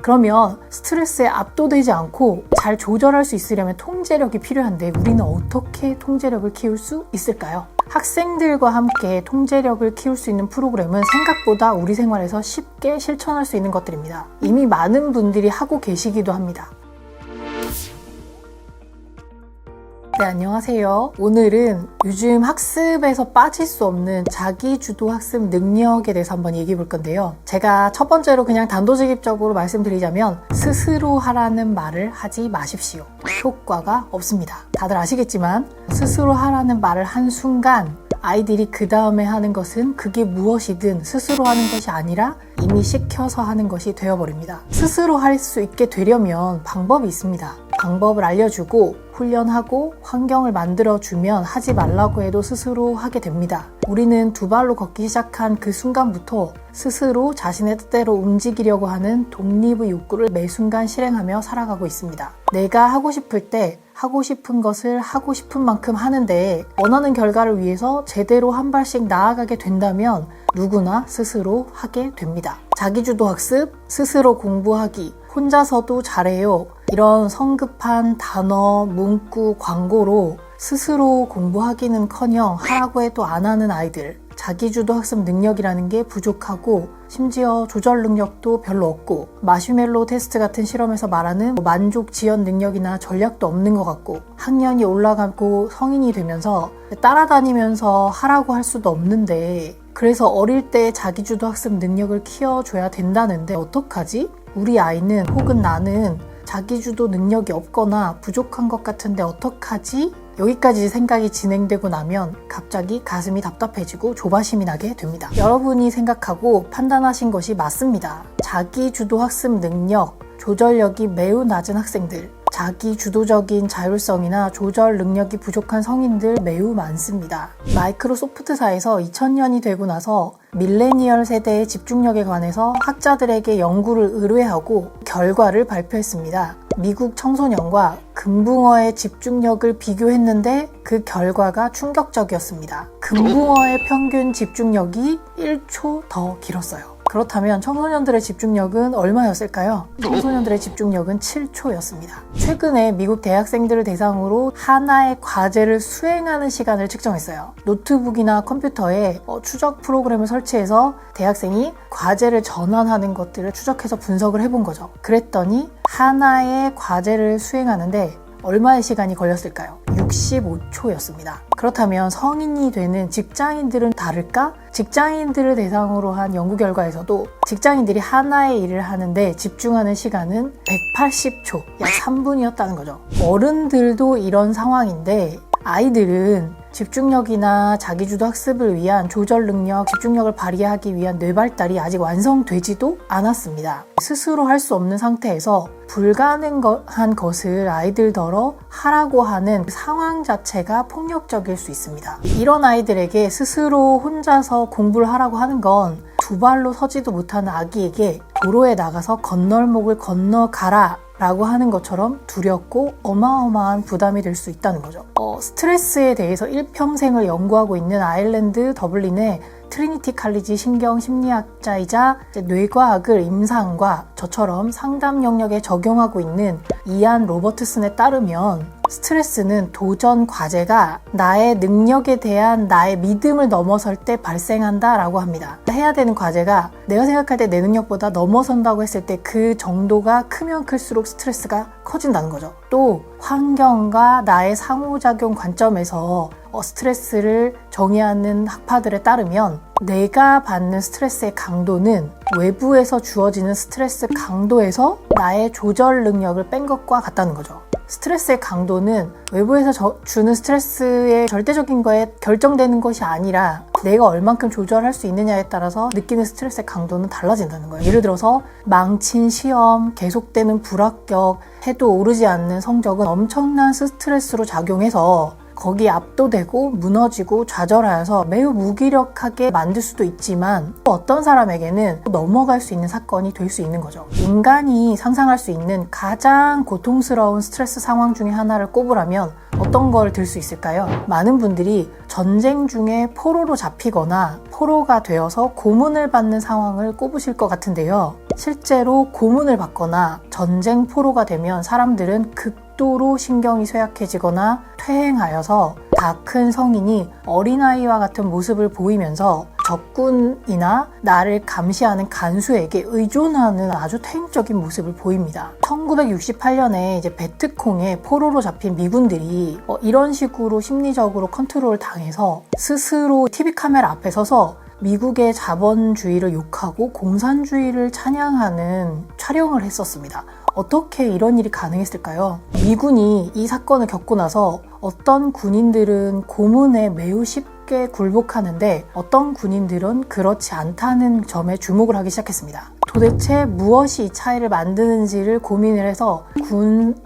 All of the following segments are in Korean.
그러면 스트레스에 압도되지 않고 잘 조절할 수 있으려면 통제력이 필요한데 우리는 어떻게 통제력을 키울 수 있을까요? 학생들과 함께 통제력을 키울 수 있는 프로그램은 생각보다 우리 생활에서 쉽게 실천할 수 있는 것들입니다. 이미 많은 분들이 하고 계시기도 합니다. 네, 안녕하세요. 오늘은 요즘 학습에서 빠질 수 없는 자기주도 학습 능력에 대해서 한번 얘기해 볼 건데요. 제가 첫 번째로 그냥 단도직입적으로 말씀드리자면 스스로 하라는 말을 하지 마십시오. 효과가 없습니다. 다들 아시겠지만 스스로 하라는 말을 한 순간 아이들이 그 다음에 하는 것은 그게 무엇이든 스스로 하는 것이 아니라 이미 시켜서 하는 것이 되어버립니다. 스스로 할 수 있게 되려면 방법이 있습니다. 방법을 알려주고 훈련하고 환경을 만들어주면 하지 말라고 해도 스스로 하게 됩니다. 우리는 두 발로 걷기 시작한 그 순간부터 스스로 자신의 뜻대로 움직이려고 하는 독립의 욕구를 매 순간 실행하며 살아가고 있습니다. 내가 하고 싶을 때 하고 싶은 것을 하고 싶은 만큼 하는데 원하는 결과를 위해서 제대로 한 발씩 나아가게 된다면 누구나 스스로 하게 됩니다. 자기주도 학습, 스스로 공부하기, 혼자서도 잘해요. 이런 성급한 단어, 문구, 광고로 스스로 공부하기는커녕 하라고 해도 안 하는 아이들, 자기주도 학습 능력이라는 게 부족하고 심지어 조절 능력도 별로 없고 마시멜로 테스트 같은 실험에서 말하는 만족 지연 능력이나 전략도 없는 것 같고 학년이 올라가고 성인이 되면서 따라다니면서 하라고 할 수도 없는데 그래서 어릴 때 자기주도 학습 능력을 키워줘야 된다는데 어떡하지? 우리 아이는 혹은 나는 자기주도 능력이 없거나 부족한 것 같은데 어떡하지? 여기까지 생각이 진행되고 나면 갑자기 가슴이 답답해지고 조바심이 나게 됩니다. 여러분이 생각하고 판단하신 것이 맞습니다. 자기주도 학습 능력, 조절력이 매우 낮은 학생들, 자기 주도적인 자율성이나 조절 능력이 부족한 성인들 매우 많습니다. 마이크로소프트사에서 2000년이 되고 나서 밀레니얼 세대의 집중력에 관해서 학자들에게 연구를 의뢰하고 결과를 발표했습니다. 미국 청소년과 금붕어의 집중력을 비교했는데 그 결과가 충격적이었습니다. 금붕어의 평균 집중력이 1초 더 길었어요. 그렇다면 청소년들의 집중력은 얼마였을까요? 청소년들의 집중력은 7초였습니다. 최근에 미국 대학생들을 대상으로 하나의 과제를 수행하는 시간을 측정했어요. 노트북이나 컴퓨터에 추적 프로그램을 설치해서 대학생이 과제를 전환하는 것들을 추적해서 분석을 해본 거죠. 그랬더니 하나의 과제를 수행하는데 얼마의 시간이 걸렸을까요? 65초였습니다. 그렇다면 성인이 되는 직장인들은 다를까? 직장인들을 대상으로 한 연구 결과에서도 직장인들이 하나의 일을 하는데 집중하는 시간은 180초, 약 3분이었다는 거죠. 어른들도 이런 상황인데 아이들은 집중력이나 자기주도 학습을 위한 조절 능력, 집중력을 발휘하기 위한 뇌 발달이 아직 완성되지도 않았습니다. 스스로 할 수 없는 상태에서 불가능한 것을 아이들더러 하라고 하는 상황 자체가 폭력적일 수 있습니다. 이런 아이들에게 스스로 혼자서 공부를 하라고 하는 건 두 발로 서지도 못하는 아기에게 도로에 나가서 건널목을 건너가라 라고 하는 것처럼 두렵고 어마어마한 부담이 될 수 있다는 거죠. 스트레스에 대해서 일평생을 연구하고 있는 아일랜드 더블린의 트리니티 칼리지 신경심리학자이자 뇌과학을 임상과 저처럼 상담 영역에 적용하고 있는 이안 로버트슨에 따르면 스트레스는 도전 과제가 나의 능력에 대한 나의 믿음을 넘어설 때 발생한다 라고 합니다. 해야 되는 과제가 내가 생각할 때 내 능력보다 넘어선다고 했을 때 그 정도가 크면 클수록 스트레스가 커진다는 거죠. 또 환경과 나의 상호작용 관점에서 스트레스를 정의하는 학파들에 따르면 내가 받는 스트레스의 강도는 외부에서 주어지는 스트레스 강도에서 나의 조절 능력을 뺀 것과 같다는 거죠. 스트레스의 강도는 외부에서 주는 스트레스의 절대적인 거에 결정되는 것이 아니라 내가 얼만큼 조절할 수 있느냐에 따라서 느끼는 스트레스의 강도는 달라진다는 거예요. 예를 들어서 망친 시험, 계속되는 불합격, 해도 오르지 않는 성적은 엄청난 스트레스로 작용해서 거기에 압도되고 무너지고 좌절하여서 매우 무기력하게 만들 수도 있지만 또 어떤 사람에게는 넘어갈 수 있는 사건이 될 수 있는 거죠. 인간이 상상할 수 있는 가장 고통스러운 스트레스 상황 중에 하나를 꼽으라면 어떤 걸 들 수 있을까요? 많은 분들이 전쟁 중에 포로로 잡히거나 포로가 되어서 고문을 받는 상황을 꼽으실 것 같은데요. 실제로 고문을 받거나 전쟁 포로가 되면 사람들은 극도로 신경이 쇠약해지거나 퇴행하여서 다 큰 성인이 어린아이와 같은 모습을 보이면서 적군이나 나를 감시하는 간수에게 의존하는 아주 퇴행적인 모습을 보입니다. 1968년에 이제 베트콩에 포로로 잡힌 미군들이 이런 식으로 심리적으로 컨트롤 당해서 스스로 TV 카메라 앞에 서서 미국의 자본주의를 욕하고 공산주의를 찬양하는 촬영을 했었습니다. 어떻게 이런 일이 가능했을까요? 미군이 이 사건을 겪고 나서 어떤 군인들은 고문에 매우 쉽게 굴복하는데 어떤 군인들은 그렇지 않다는 점에 주목을 하기 시작했습니다. 도대체 무엇이 이 차이를 만드는지를 고민을 해서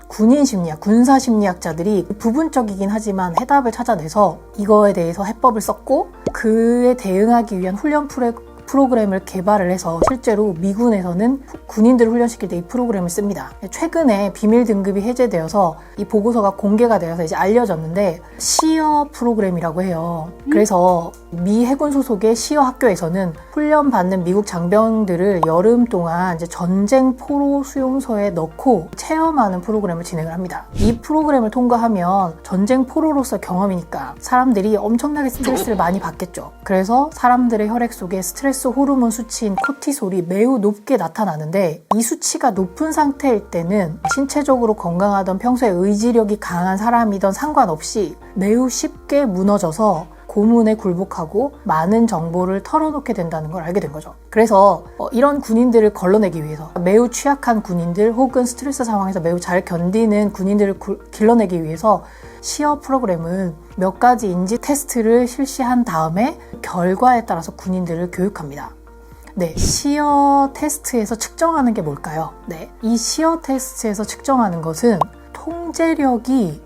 군인 심리학, 군사 심리학자들이 부분적이긴 하지만 해답을 찾아내서 이거에 대해서 해법을 썼고 그에 대응하기 위한 훈련 프로그램을 개발을 해서 실제로 미군에서는 군인들을 훈련시킬 때 이 프로그램을 씁니다. 최근에 비밀 등급이 해제되어서 이 보고서가 공개가 되어서 이제 알려졌는데 시어 프로그램이라고 해요. 그래서 미 해군 소속의 시어 학교에서는 훈련받는 미국 장병들을 여름 동안 이제 전쟁 포로 수용소에 넣고 체험하는 프로그램을 진행을 합니다. 이 프로그램을 통과하면 전쟁 포로로서 경험이니까 사람들이 엄청나게 스트레스를 많이 받겠죠. 그래서 사람들의 혈액 속에 스트레스 호르몬 수치인 코티솔이 매우 높게 나타나는데 이 수치가 높은 상태일 때는 신체적으로 건강하던 평소에 의지력이 강한 사람이던 상관없이 매우 쉽게 무너져서 고문에 굴복하고 많은 정보를 털어놓게 된다는 걸 알게 된 거죠. 그래서 이런 군인들을 걸러내기 위해서 매우 취약한 군인들 혹은 스트레스 상황에서 매우 잘 견디는 군인들을 길러내기 위해서 시어 프로그램은 몇 가지 인지 테스트를 실시한 다음에 결과에 따라서 군인들을 교육합니다. 네, 시어 테스트에서 측정하는 게 뭘까요? 네, 이 시어 테스트에서 측정하는 것은 통제력이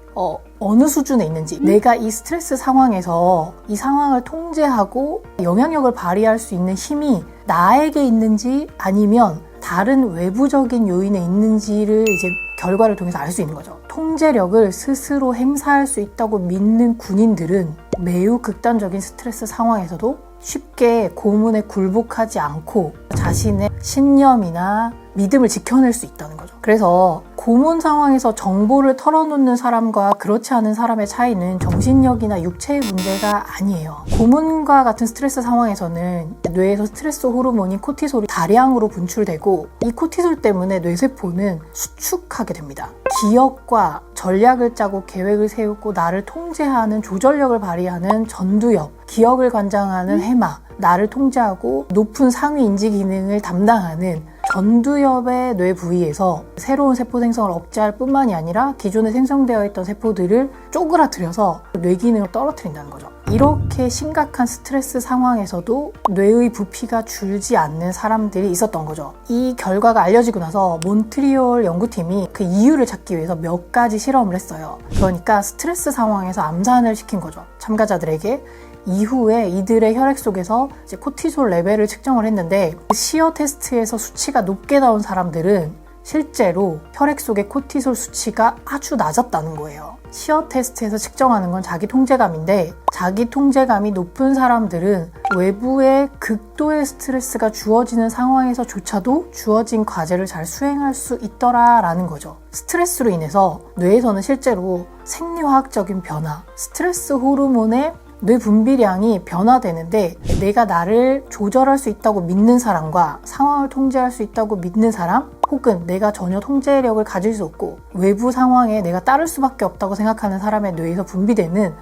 어느 수준에 있는지, 내가 이 스트레스 상황에서 이 상황을 통제하고 영향력을 발휘할 수 있는 힘이 나에게 있는지 아니면 다른 외부적인 요인에 있는지를 이제 결과를 통해서 알 수 있는 거죠. 통제력을 스스로 행사할 수 있다고 믿는 군인들은 매우 극단적인 스트레스 상황에서도 쉽게 고문에 굴복하지 않고 자신의 신념이나 믿음을 지켜낼 수 있다는 거죠. 그래서 고문 상황에서 정보를 털어놓는 사람과 그렇지 않은 사람의 차이는 정신력이나 육체의 문제가 아니에요. 고문과 같은 스트레스 상황에서는 뇌에서 스트레스 호르몬인 코티솔이 다량으로 분출되고 이 코티솔 때문에 뇌세포는 수축하게 됩니다. 기억과 전략을 짜고 계획을 세우고 나를 통제하는 조절력을 발휘하는 전두엽, 기억을 관장하는 해마, 나를 통제하고 높은 상위 인지 기능을 담당하는 전두엽의 뇌 부위에서 새로운 세포 생성을 억제할 뿐만이 아니라 기존에 생성되어 있던 세포들을 쪼그라뜨려서 뇌 기능을 떨어뜨린다는 거죠. 이렇게 심각한 스트레스 상황에서도 뇌의 부피가 줄지 않는 사람들이 있었던 거죠. 이 결과가 알려지고 나서 몬트리올 연구팀이 그 이유를 찾기 위해서 몇 가지 실험을 했어요. 그러니까 스트레스 상황에서 암산을 시킨 거죠. 참가자들에게. 이후에 이들의 혈액 속에서 이제 코티솔 레벨을 측정을 했는데 시어 테스트에서 수치가 높게 나온 사람들은 실제로 혈액 속의 코티솔 수치가 아주 낮았다는 거예요. 시어 테스트에서 측정하는 건 자기 통제감인데 자기 통제감이 높은 사람들은 외부의 극도의 스트레스가 주어지는 상황에서조차도 주어진 과제를 잘 수행할 수 있더라라는 거죠. 스트레스로 인해서 뇌에서는 실제로 생리화학적인 변화, 스트레스 호르몬의 뇌 분비량이 변화되는데 내가 나를 조절할 수 있다고 믿는 사람과 상황을 통제할 수 있다고 믿는 사람 혹은 내가 전혀 통제력을 가질 수 없고 외부 상황에 내가 따를 수밖에 없다고 생각하는 사람의 뇌에서 분비되는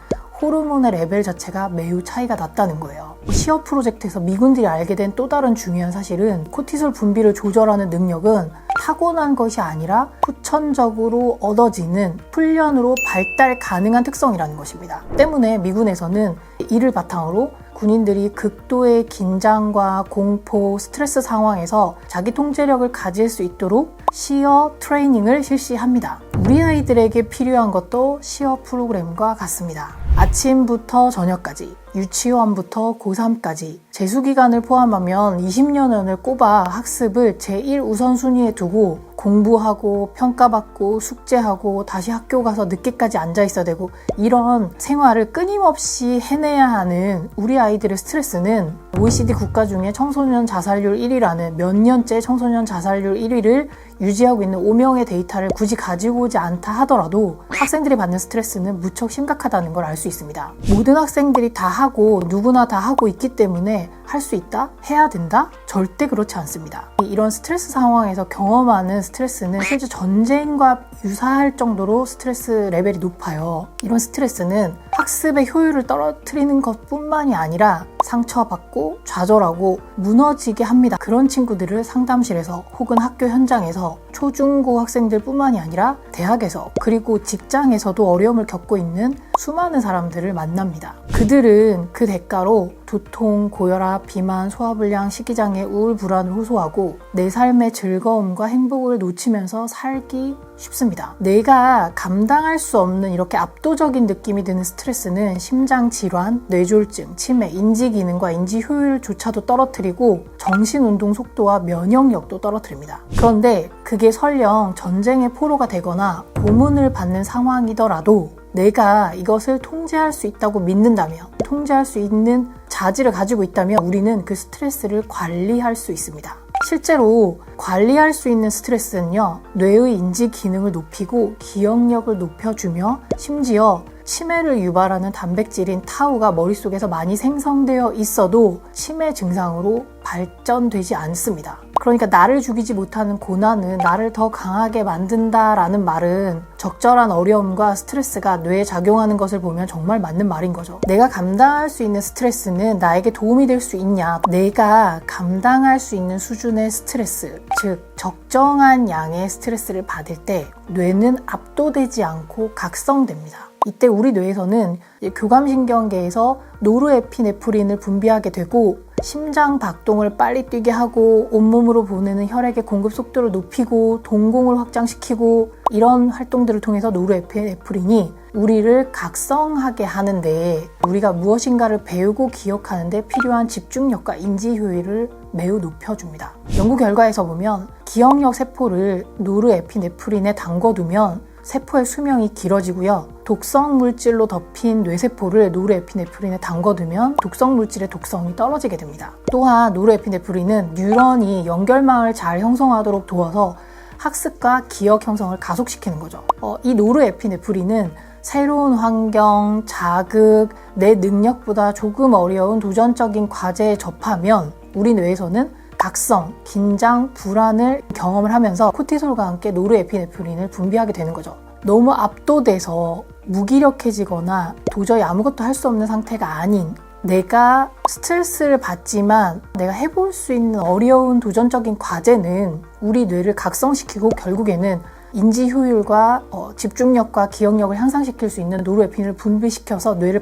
호르몬의 레벨 자체가 매우 차이가 났다는 거예요. 시어 프로젝트에서 미군들이 알게 된 또 다른 중요한 사실은 코티솔 분비를 조절하는 능력은 타고난 것이 아니라 후천적으로 얻어지는 훈련으로 발달 가능한 특성이라는 것입니다. 때문에 미군에서는 이를 바탕으로 군인들이 극도의 긴장과 공포, 스트레스 상황에서 자기 통제력을 가질 수 있도록 시어 트레이닝을 실시합니다. 우리 아이들에게 필요한 것도 시어 프로그램과 같습니다. 아침부터 저녁까지, 유치원부터 고3까지 재수기간을 포함하면 20여년을 꼽아 학습을 제1 우선순위에 두고 공부하고 평가받고 숙제하고 다시 학교 가서 늦게까지 앉아 있어야 되고 이런 생활을 끊임없이 해내야 하는 우리 아이들의 스트레스는 OECD 국가 중에 청소년 자살률 1위라는 몇 년째 청소년 자살률 1위를 유지하고 있는 오명의 데이터를 굳이 가지고 오지 않다 하더라도 학생들이 받는 스트레스는 무척 심각하다는 걸 알 수 있습니다. 모든 학생들이 다 하고 누구나 다 하고 있기 때문에 할 수 있다? 해야 된다? 절대 그렇지 않습니다. 이런 스트레스 상황에서 경험하는 스트레스는 실제 전쟁과 유사할 정도로 스트레스 레벨이 높아요. 이런 스트레스는 학습의 효율을 떨어뜨리는 것뿐만이 아니라 상처받고 좌절하고 무너지게 합니다. 그런 친구들을 상담실에서 혹은 학교 현장에서 초중고 학생들 뿐만이 아니라 대학에서 그리고 직장에서도 어려움을 겪고 있는 수많은 사람들을 만납니다. 그들은 그 대가로 두통, 고혈압, 비만, 소화불량, 식이장애, 우울, 불안을 호소하고 내 삶의 즐거움과 행복을 놓치면서 살기 쉽습니다. 내가 감당할 수 없는 이렇게 압도적인 느낌이 드는 스트레스는 심장질환, 뇌졸중, 치매, 인지기능과 인지효율조차도 떨어뜨리고 정신운동 속도와 면역력도 떨어뜨립니다. 그런데 그게 설령 전쟁의 포로가 되거나 고문을 받는 상황이더라도 내가 이것을 통제할 수 있다고 믿는다면, 통제할 수 있는 자질을 가지고 있다면 우리는 그 스트레스를 관리할 수 있습니다. 실제로 관리할 수 있는 스트레스는요, 뇌의 인지 기능을 높이고 기억력을 높여주며 심지어 치매를 유발하는 단백질인 타우가 머릿속에서 많이 생성되어 있어도 치매 증상으로 발전되지 않습니다. 그러니까 나를 죽이지 못하는 고난은 나를 더 강하게 만든다라는 말은 적절한 어려움과 스트레스가 뇌에 작용하는 것을 보면 정말 맞는 말인 거죠. 내가 감당할 수 있는 스트레스는 나에게 도움이 될 수 있냐? 내가 감당할 수 있는 수준의 스트레스, 즉 적정한 양의 스트레스를 받을 때 뇌는 압도되지 않고 각성됩니다. 이때 우리 뇌에서는 교감신경계에서 노르에피네프린을 분비하게 되고 심장 박동을 빨리 뛰게 하고 온몸으로 보내는 혈액의 공급 속도를 높이고 동공을 확장시키고 이런 활동들을 통해서 노르에피네프린이 우리를 각성하게 하는데 우리가 무엇인가를 배우고 기억하는데 필요한 집중력과 인지 효율을 매우 높여줍니다. 연구 결과에서 보면 기억력 세포를 노르에피네프린에 담궈두면 세포의 수명이 길어지고요. 독성 물질로 덮인 뇌세포를 노르에피네프린에 담궈두면 독성 물질의 독성이 떨어지게 됩니다. 또한 노르에피네프린은 뉴런이 연결망을 잘 형성하도록 도와서 학습과 기억 형성을 가속시키는 거죠. 이 노르에피네프린은 새로운 환경, 자극, 내 능력보다 조금 어려운 도전적인 과제에 접하면 우리 뇌에서는 각성, 긴장, 불안을 경험을 하면서 코티솔과 함께 노르에피네프린을 분비하게 되는 거죠. 너무 압도돼서 무기력해지거나 도저히 아무것도 할 수 없는 상태가 아닌 내가 스트레스를 받지만 내가 해볼 수 있는 어려운 도전적인 과제는 우리 뇌를 각성시키고 결국에는 인지 효율과 집중력과 기억력을 향상시킬 수 있는 노르에피린을 분비시켜서 뇌를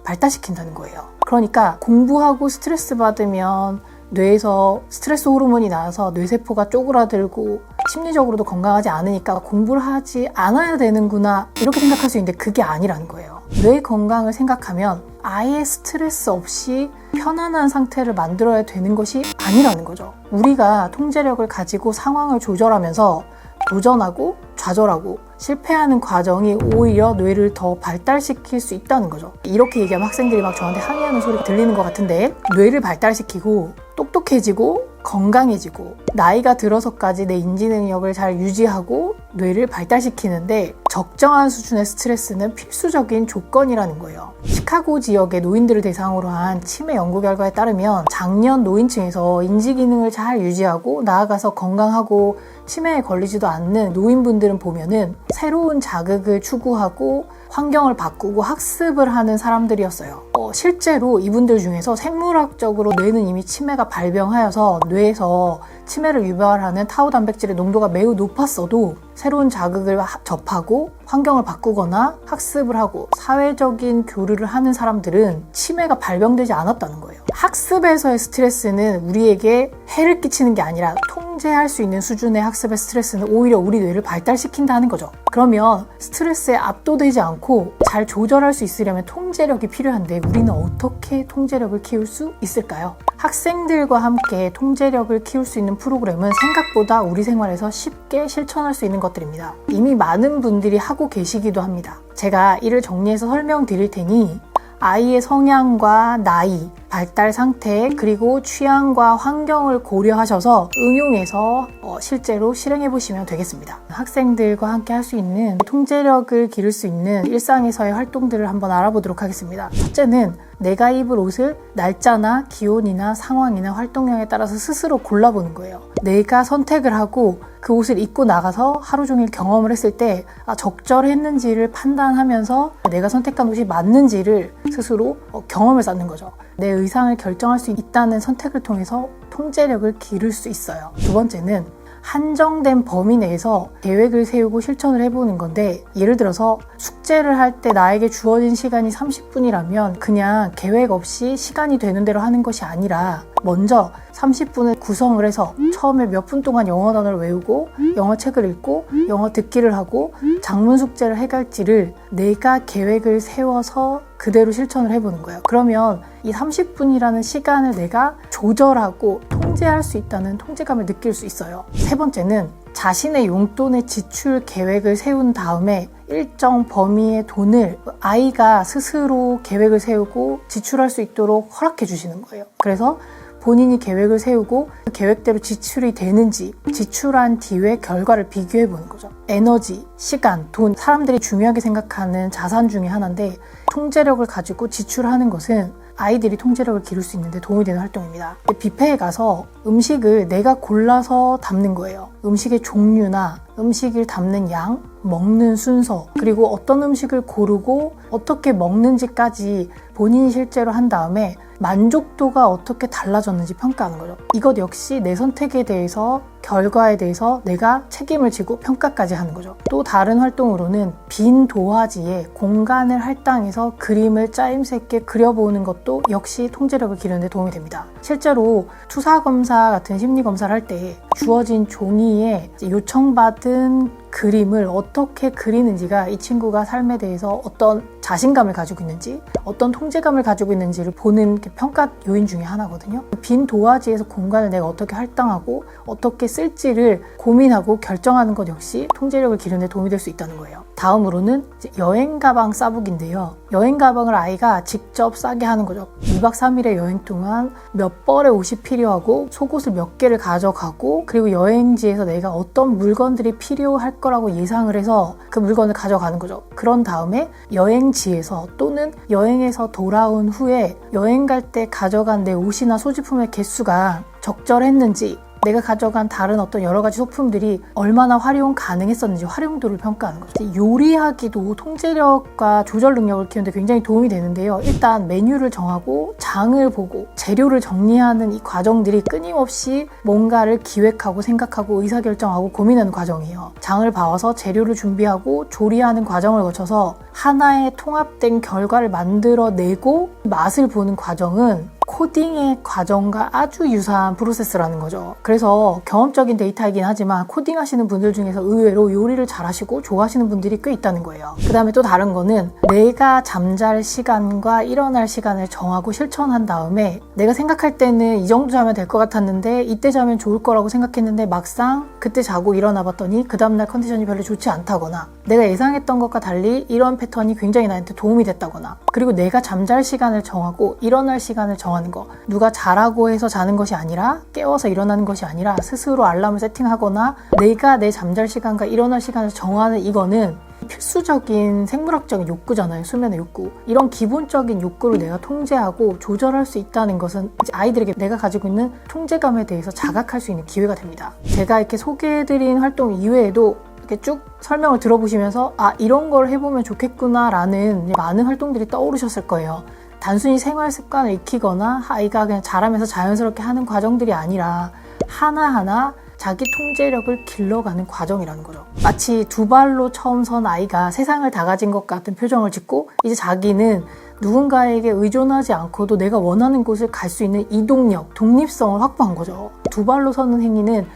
발달시킨다는 거예요. 그러니까 공부하고 스트레스 받으면 뇌에서 스트레스 호르몬이 나와서 뇌세포가 쪼그라들고 심리적으로도 건강하지 않으니까 공부를 하지 않아야 되는구나 이렇게 생각할 수 있는데 그게 아니라는 거예요. 뇌 건강을 생각하면 아예 스트레스 없이 편안한 상태를 만들어야 되는 것이 아니라는 거죠. 우리가 통제력을 가지고 상황을 조절하면서 도전하고 좌절하고 실패하는 과정이 오히려 뇌를 더 발달시킬 수 있다는 거죠. 이렇게 얘기하면 학생들이 막 저한테 항의하는 소리가 들리는 것 같은데 뇌를 발달시키고 똑똑해지고 건강해지고 나이가 들어서까지 내 인지 능력을 잘 유지하고 뇌를 발달시키는데 적정한 수준의 스트레스는 필수적인 조건이라는 거예요. 시카고 지역의 노인들을 대상으로 한 치매 연구 결과에 따르면 장년 노인층에서 인지 기능을 잘 유지하고 나아가서 건강하고 치매에 걸리지도 않는 노인분들은 보면은 새로운 자극을 추구하고 환경을 바꾸고 학습을 하는 사람들이었어요. 실제로 이분들 중에서 생물학적으로 뇌는 이미 치매가 발병하여서 뇌에서 치매를 유발하는 타우 단백질의 농도가 매우 높았어도 새로운 자극을 접하고 환경을 바꾸거나 학습을 하고 사회적인 교류를 하는 사람들은 치매가 발병되지 않았다는 거예요. 학습에서의 스트레스는 우리에게 해를 끼치는 게 아니라 통제할 수 있는 수준의 학습의 스트레스는 오히려 우리 뇌를 발달시킨다는 거죠. 그러면 스트레스에 압도되지 않고 잘 조절할 수 있으려면 통제력이 필요한데 우리는 어떻게 통제력을 키울 수 있을까요? 학생들과 함께 통제력을 키울 수 있는 프로그램은 생각보다 우리 생활에서 쉽게 실천할 수 있는 것들입니다. 이미 많은 분들이 하고 계시기도 합니다. 제가 이를 정리해서 설명드릴 테니 아이의 성향과 나이, 발달 상태, 그리고 취향과 환경을 고려하셔서 응용해서 실제로 실행해 보시면 되겠습니다. 학생들과 함께 할 수 있는 통제력을 기를 수 있는 일상에서의 활동들을 한번 알아보도록 하겠습니다. 첫째는 내가 입을 옷을 날짜나 기온이나 상황이나 활동량에 따라서 스스로 골라보는 거예요. 내가 선택을 하고 그 옷을 입고 나가서 하루 종일 경험을 했을 때 적절했는지를 판단하면서 내가 선택한 옷이 맞는지를 스스로 경험을 쌓는 거죠. 내 의상을 결정할 수 있다는 선택을 통해서 통제력을 기를 수 있어요. 두 번째는 한정된 범위 내에서 계획을 세우고 실천을 해보는 건데, 예를 들어서 숙제를 할 때 나에게 주어진 시간이 30분이라면 그냥 계획 없이 시간이 되는 대로 하는 것이 아니라 먼저 30분을 구성을 해서 처음에 몇 분 동안 영어 단어를 외우고 영어 책을 읽고 영어 듣기를 하고 작문 숙제를 해갈지를 내가 계획을 세워서 그대로 실천을 해보는 거예요. 그러면 이 30분이라는 시간을 내가 조절하고 통제할 수 있다는 통제감을 느낄 수 있어요. 세 번째는 자신의 용돈의 지출 계획을 세운 다음에 일정 범위의 돈을 아이가 스스로 계획을 세우고 지출할 수 있도록 허락해 주시는 거예요. 그래서 본인이 계획을 세우고 그 계획대로 지출이 되는지 지출한 뒤에 결과를 비교해 보는 거죠. 에너지, 시간, 돈, 사람들이 중요하게 생각하는 자산 중에 하나인데 통제력을 가지고 지출하는 것은 아이들이 통제력을 기를 수 있는데 도움이 되는 활동입니다. 뷔페에 가서 음식을 내가 골라서 담는 거예요. 음식의 종류나 음식을 담는 양, 먹는 순서, 그리고 어떤 음식을 고르고 어떻게 먹는지까지 본인이 실제로 한 다음에 만족도가 어떻게 달라졌는지 평가하는 거죠. 이것 역시 내 선택에 대해서, 결과에 대해서 내가 책임을 지고 평가까지 하는 거죠. 또 다른 활동으로는 빈 도화지에 공간을 할당해서 그림을 짜임새 있게 그려보는 것도 역시 통제력을 기르는 데 도움이 됩니다. 실제로 투사검사 같은 심리검사를 할 때 주어진 종이에 요청받은 그림을 어떻게 그리는지가 이 친구가 삶에 대해서 어떤 자신감을 가지고 있는지, 어떤 통제감을 가지고 있는지를 보는 평가 요인 중에 하나거든요. 빈 도화지에서 공간을 내가 어떻게 할당하고 어떻게 쓸지를 고민하고 결정하는 것 역시 통제력을 기르는 데 도움이 될 수 있다는 거예요. 다음으로는 여행 가방 싸보기인데요. 여행 가방을 아이가 직접 싸게 하는 거죠. 2박 3일의 여행 동안 몇 벌의 옷이 필요하고 속옷을 몇 개를 가져가고, 그리고 여행지에서 내가 어떤 물건들이 필요할 거라고 예상을 해서 그 물건을 가져가는 거죠. 그런 다음에 여행지에서 또는 여행에서 돌아온 후에 여행 갈 때 가져간 내 옷이나 소지품의 개수가 적절했는지, 내가 가져간 다른 어떤 여러 가지 소품들이 얼마나 활용 가능했었는지 활용도를 평가하는 거죠. 요리하기도 통제력과 조절 능력을 키우는데 굉장히 도움이 되는데요. 일단 메뉴를 정하고 장을 보고 재료를 정리하는 이 과정들이 끊임없이 뭔가를 기획하고 생각하고 의사결정하고 고민하는 과정이에요. 장을 봐와서 재료를 준비하고 조리하는 과정을 거쳐서 하나의 통합된 결과를 만들어내고 맛을 보는 과정은 코딩의 과정과 아주 유사한 프로세스라는 거죠. 그래서 경험적인 데이터이긴 하지만 코딩 하시는 분들 중에서 의외로 요리를 잘하시고 좋아하시는 분들이 꽤 있다는 거예요. 그 다음에 또 다른 거는 내가 잠잘 시간과 일어날 시간을 정하고 실천한 다음에 내가 생각할 때는 이 정도 자면 될 것 같았는데 이때 자면 좋을 거라고 생각했는데 막상 그때 자고 일어나 봤더니 그 다음날 컨디션이 별로 좋지 않다거나, 내가 예상했던 것과 달리 이런 패턴이 굉장히 나한테 도움이 됐다거나, 그리고 내가 잠잘 시간을 정하고 일어날 시간을 정하는 거, 누가 자라고 해서 자는 것이 아니라 깨워서 일어나는 것이 아니라 스스로 알람을 세팅하거나 내가 내 잠잘 시간과 일어날 시간을 정하는, 이거는 필수적인 생물학적인 욕구잖아요. 수면의 욕구. 이런 기본적인 욕구를 내가 통제하고 조절할 수 있다는 것은 이제 아이들에게 내가 가지고 있는 통제감에 대해서 자각할 수 있는 기회가 됩니다. 제가 이렇게 소개해드린 활동 이외에도 이렇게 쭉 설명을 들어보시면서 이런 걸 해보면 좋겠구나 라는 많은 활동들이 떠오르셨을 거예요. 단순히 생활 습관을 익히거나 아이가 그냥 자라면서 자연스럽게 하는 과정들이 아니라 하나하나 자기 통제력을 길러가는 과정이라는 거죠. 마치 두 발로 처음 선 아이가 세상을 다 가진 것 같은 표정을 짓고 이제 자기는 누군가에게 의존하지 않고도 내가 원하는 곳을 갈 수 있는 이동력, 독립성을 확보한 거죠. 두 발로 서는 행위는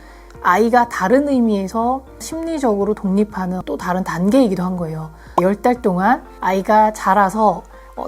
아이가 다른 의미에서 심리적으로 독립하는 또 다른 단계이기도 한 거예요. 10달 동안 아이가 자라서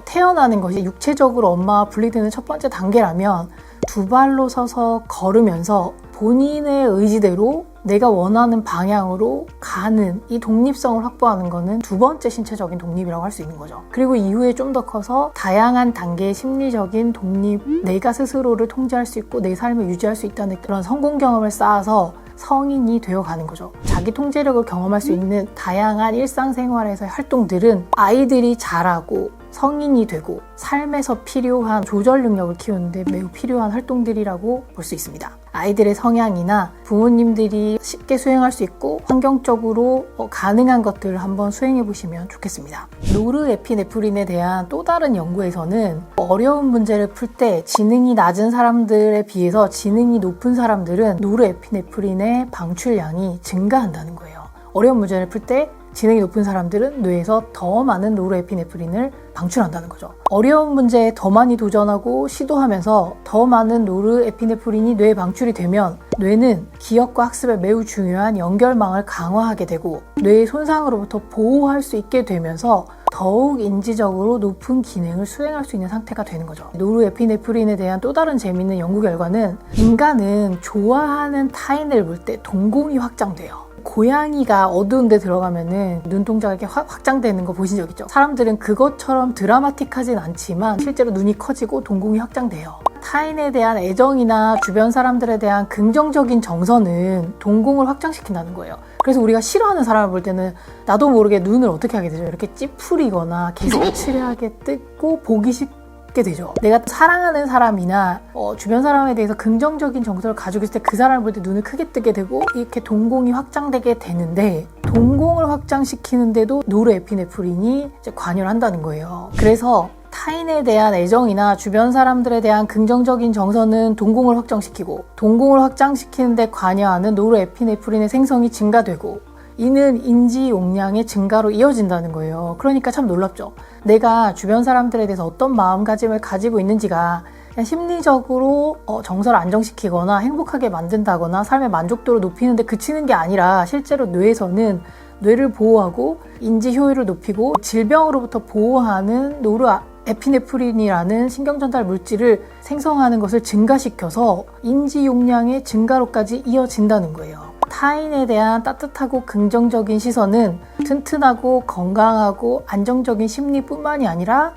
태어나는 것이 육체적으로 엄마와 분리되는 첫 번째 단계라면 두 발로 서서 걸으면서 본인의 의지대로 내가 원하는 방향으로 가는 이 독립성을 확보하는 것은 두 번째 신체적인 독립이라고 할 수 있는 거죠. 그리고 이후에 좀 더 커서 다양한 단계의 심리적인 독립, 내가 스스로를 통제할 수 있고 내 삶을 유지할 수 있다는 그런 성공 경험을 쌓아서 성인이 되어가는 거죠. 자기 통제력을 경험할 수 있는 다양한 일상생활에서의 활동들은 아이들이 자라고 성인이 되고 삶에서 필요한 조절 능력을 키우는데 매우 필요한 활동들이라고 볼 수 있습니다. 아이들의 성향이나 부모님들이 쉽게 수행할 수 있고 환경적으로 가능한 것들을 한번 수행해 보시면 좋겠습니다. 노르에피네프린에 대한 또 다른 연구에서는 어려운 문제를 풀 때 지능이 낮은 사람들에 비해서 지능이 높은 사람들은 노르에피네프린의 방출량이 증가한다는 거예요. 어려운 문제를 풀 때 지능이 높은 사람들은 뇌에서 더 많은 노르에피네프린을 방출한다는 거죠. 어려운 문제에 더 많이 도전하고 시도하면서 더 많은 노르에피네프린이 뇌에 방출이 되면 뇌는 기억과 학습에 매우 중요한 연결망을 강화하게 되고 뇌의 손상으로부터 보호할 수 있게 되면서 더욱 인지적으로 높은 기능을 수행할 수 있는 상태가 되는 거죠. 노르에피네프린에 대한 또 다른 재미있는 연구 결과는 인간은 좋아하는 타인을 볼 때 동공이 확장돼요. 고양이가 어두운 데 들어가면은 눈동자가 이렇게 확장되는 거 보신 적 있죠? 사람들은 그것처럼 드라마틱하진 않지만 실제로 눈이 커지고 동공이 확장돼요. 타인에 대한 애정이나 주변 사람들에 대한 긍정적인 정서는 동공을 확장시킨다는 거예요. 그래서 우리가 싫어하는 사람을 볼 때는 나도 모르게 눈을 어떻게 하게 되죠? 이렇게 찌푸리거나 개슴츠레하게 뜯고 보기 쉽게 되죠. 내가 사랑하는 사람이나 주변 사람에 대해서 긍정적인 정서를 가지고 있을 때 그 사람을 볼 때 눈을 크게 뜨게 되고 이렇게 동공이 확장되게 되는데 동공을 확장시키는데도 노르에피네프린이 이제 관여를 한다는 거예요. 그래서 타인에 대한 애정이나 주변 사람들에 대한 긍정적인 정서는 동공을 확장시키고 동공을 확장시키는데 관여하는 노르에피네프린의 생성이 증가되고 이는 인지 용량의 증가로 이어진다는 거예요. 그러니까 참 놀랍죠. 내가 주변 사람들에 대해서 어떤 마음가짐을 가지고 있는지가 그냥 심리적으로 정서를 안정시키거나 행복하게 만든다거나 삶의 만족도를 높이는 데 그치는 게 아니라 실제로 뇌에서는 뇌를 보호하고 인지 효율을 높이고 질병으로부터 보호하는 노르에피네프린이라는 신경전달 물질을 생성하는 것을 증가시켜서 인지 용량의 증가로까지 이어진다는 거예요. 타인에 대한 따뜻하고 긍정적인 시선은 튼튼하고 건강하고 안정적인 심리뿐만이 아니라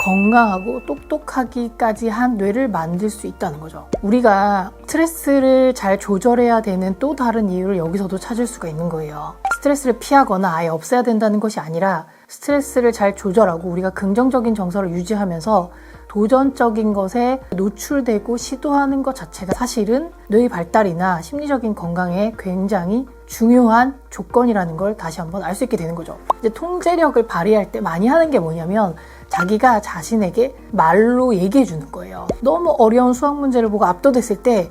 건강하고 똑똑하기까지 한 뇌를 만들 수 있다는 거죠. 우리가 스트레스를 잘 조절해야 되는 또 다른 이유를 여기서도 찾을 수가 있는 거예요. 스트레스를 피하거나 아예 없애야 된다는 것이 아니라 스트레스를 잘 조절하고 우리가 긍정적인 정서를 유지하면서 도전적인 것에 노출되고 시도하는 것 자체가 사실은 뇌의 발달이나 심리적인 건강에 굉장히 중요한 조건이라는 걸 다시 한번 알 수 있게 되는 거죠. 이제 통제력을 발휘할 때 많이 하는 게 뭐냐면 자기가 자신에게 말로 얘기해 주는 거예요. 너무 어려운 수학 문제를 보고 압도됐을 때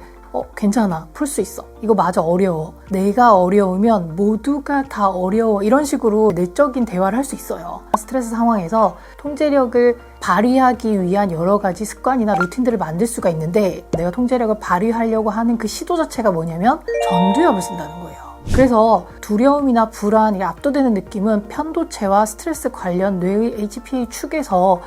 괜찮아, 풀 수 있어, 이거 맞아, 어려워, 내가 어려우면 모두가 다 어려워, 이런 식으로 내적인 대화를 할 수 있어요. 스트레스 상황에서 통제력을 발휘하기 위한 여러 가지 습관이나 루틴들을 만들 수가 있는데 내가 통제력을 발휘하려고 하는 그 시도 자체가 뭐냐면 전두엽을 쓴다는 거예요. 그래서 두려움이나 불안, 압도되는 느낌은 편도체와 스트레스 관련 뇌의 HPA 축에서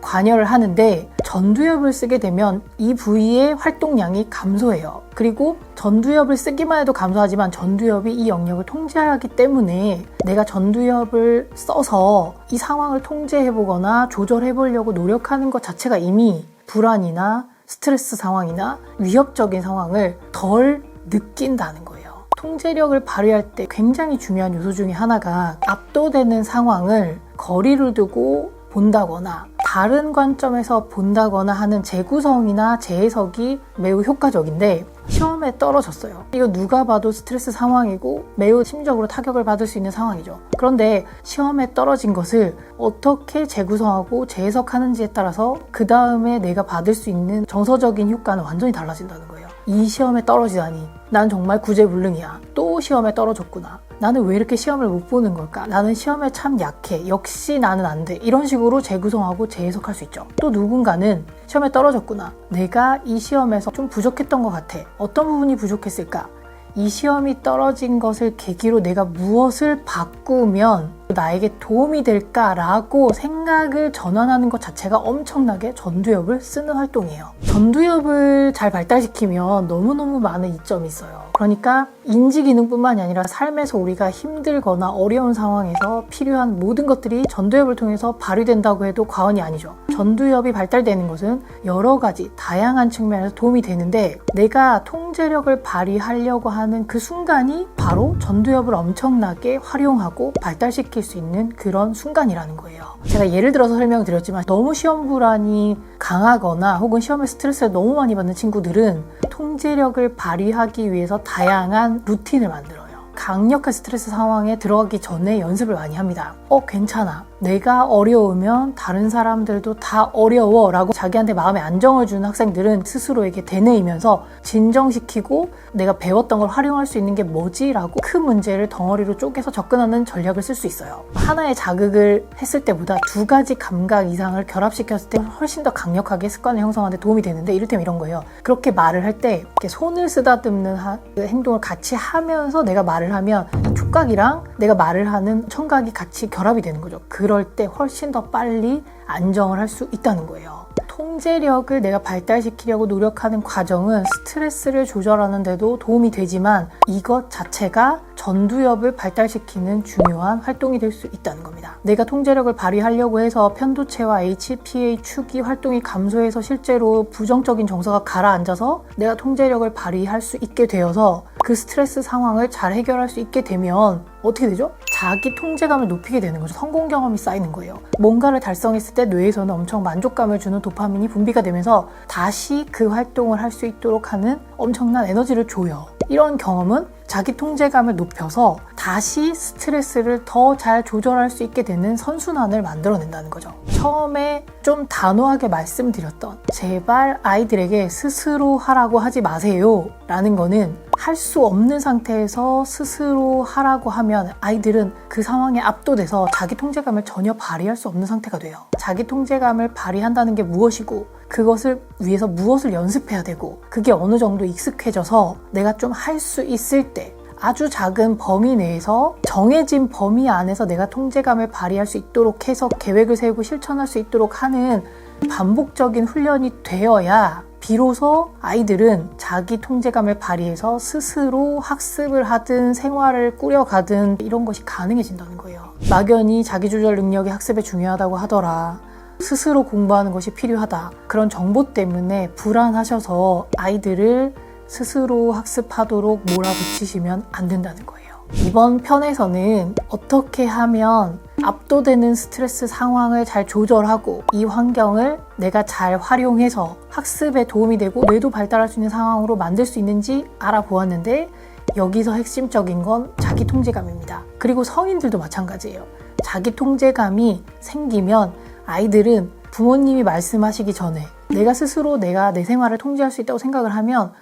관여를 하는데 전두엽을 쓰게 되면 이 부위의 활동량이 감소해요. 그리고 전두엽을 쓰기만 해도 감소하지만 전두엽이 이 영역을 통제하기 때문에 내가 전두엽을 써서 이 상황을 통제해보거나 조절해보려고 노력하는 것 자체가 이미 불안이나 스트레스 상황이나 위협적인 상황을 덜 느낀다는 거예요. 통제력을 발휘할 때 굉장히 중요한 요소 중에 하나가 압도되는 상황을 거리를 두고 본다거나 다른 관점에서 본다거나 하는 재구성이나 재해석이 매우 효과적인데 시험에 떨어졌어요. 이거 누가 봐도 스트레스 상황이고 매우 심적으로 타격을 받을 수 있는 상황이죠. 그런데 시험에 떨어진 것을 어떻게 재구성하고 재해석하는지에 따라서 그 다음에 내가 받을 수 있는 정서적인 효과는 완전히 달라진다는 거예요. 이 시험에 떨어지다니 난 정말 구제불능이야. 또 시험에 떨어졌구나. 나는 왜 이렇게 시험을 못 보는 걸까? 나는 시험에 참 약해. 역시 나는 안 돼. 이런 식으로 재구성하고 재해석할 수 있죠. 또 누군가는 시험에 떨어졌구나. 내가 이 시험에서 좀 부족했던 것 같아. 어떤 부분이 부족했을까? 이 시험이 떨어진 것을 계기로 내가 무엇을 바꾸면 나에게 도움이 될까라고 생각을 전환하는 것 자체가 엄청나게 전두엽을 쓰는 활동이에요. 전두엽을 잘 발달시키면 너무너무 많은 이점이 있어요. 그러니까 인지 기능뿐만이 아니라 삶에서 우리가 힘들거나 어려운 상황에서 필요한 모든 것들이 전두엽을 통해서 발휘된다고 해도 과언이 아니죠. 전두엽이 발달되는 것은 여러 가지 다양한 측면에서 도움이 되는데 내가 통제력을 발휘하려고 하는 그 순간이 바로 전두엽을 엄청나게 활용하고 발달시킬 수 있는 그런 순간이라는 거예요. 제가 예를 들어서 설명드렸지만 너무 시험 불안이 강하거나 혹은 시험에 스트레스를 너무 많이 받는 친구들은 통제력을 발휘하기 위해서 다양한 루틴을 만들어요. 강력한 스트레스 상황에 들어가기 전에 연습을 많이 합니다. 괜찮아. 내가 어려우면 다른 사람들도 다 어려워 라고 자기한테 마음의 안정을 주는 학생들은 스스로에게 되뇌이면서 진정시키고 내가 배웠던 걸 활용할 수 있는 게 뭐지? 라고 큰 문제를 덩어리로 쪼개서 접근하는 전략을 쓸 수 있어요. 하나의 자극을 했을 때보다 두 가지 감각 이상을 결합시켰을 때 훨씬 더 강력하게 습관을 형성하는 데 도움이 되는데 이를테면 이런 거예요. 그렇게 말을 할 때 손을 쓰다듬는 행동을 같이 하면서 내가 말을 하면 이 촉각이랑 내가 말을 하는 청각이 같이 결합이 되는 거죠. 그럴 때 훨씬 더 빨리 안정을 할 수 있다는 거예요. 통제력을 내가 발달시키려고 노력하는 과정은 스트레스를 조절하는 데도 도움이 되지만 이것 자체가 전두엽을 발달시키는 중요한 활동이 될 수 있다는 겁니다. 내가 통제력을 발휘하려고 해서 편도체와 HPA 축이 활동이 감소해서 실제로 부정적인 정서가 가라앉아서 내가 통제력을 발휘할 수 있게 되어서 그 스트레스 상황을 잘 해결할 수 있게 되면 어떻게 되죠? 자기 통제감을 높이게 되는 거죠. 성공 경험이 쌓이는 거예요. 뭔가를 달성했을 때 뇌에서는 엄청 만족감을 주는 도파민이 분비가 되면서 다시 그 활동을 할 수 있도록 하는 엄청난 에너지를 줘요. 이런 경험은 자기 통제감을 높여서 다시 스트레스를 더 잘 조절할 수 있게 되는 선순환을 만들어낸다는 거죠. 처음에 좀 단호하게 말씀드렸던 제발 아이들에게 스스로 하라고 하지 마세요 라는 거는 할 수 없는 상태에서 스스로 하라고 하면 아이들은 그 상황에 압도돼서 자기 통제감을 전혀 발휘할 수 없는 상태가 돼요. 자기 통제감을 발휘한다는 게 무엇이고 그것을 위해서 무엇을 연습해야 되고 그게 어느 정도 익숙해져서 내가 좀 할 수 있을 때 아주 작은 범위 내에서 정해진 범위 안에서 내가 통제감을 발휘할 수 있도록 해서 계획을 세우고 실천할 수 있도록 하는 반복적인 훈련이 되어야 비로소 아이들은 자기 통제감을 발휘해서 스스로 학습을 하든 생활을 꾸려가든 이런 것이 가능해진다는 거예요. 막연히 자기조절 능력이 학습에 중요하다고 하더라. 스스로 공부하는 것이 필요하다. 그런 정보 때문에 불안하셔서 아이들을 스스로 학습하도록 몰아붙이시면 안 된다는 거예요. 이번 편에서는 어떻게 하면 압도되는 스트레스 상황을 잘 조절하고 이 환경을 내가 잘 활용해서 학습에 도움이 되고 뇌도 발달할 수 있는 상황으로 만들 수 있는지 알아보았는데 여기서 핵심적인 건 자기 통제감입니다. 그리고 성인들도 마찬가지예요. 자기 통제감이 생기면 아이들은 부모님이 말씀하시기 전에 내가 스스로 내가 내 생활을 통제할 수 있다고 생각을 하면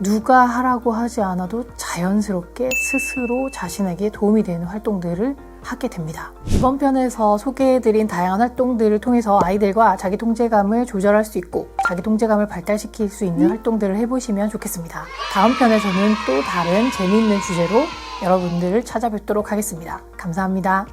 누가 하라고 하지 않아도 자연스럽게 스스로 자신에게 도움이 되는 활동들을 하게 됩니다. 이번 편에서 소개해드린 다양한 활동들을 통해서 아이들과 자기 통제감을 조절할 수 있고 자기 통제감을 발달시킬 수 있는 활동들을 해보시면 좋겠습니다. 다음 편에서는 또 다른 재미있는 주제로 여러분들을 찾아뵙도록 하겠습니다. 감사합니다.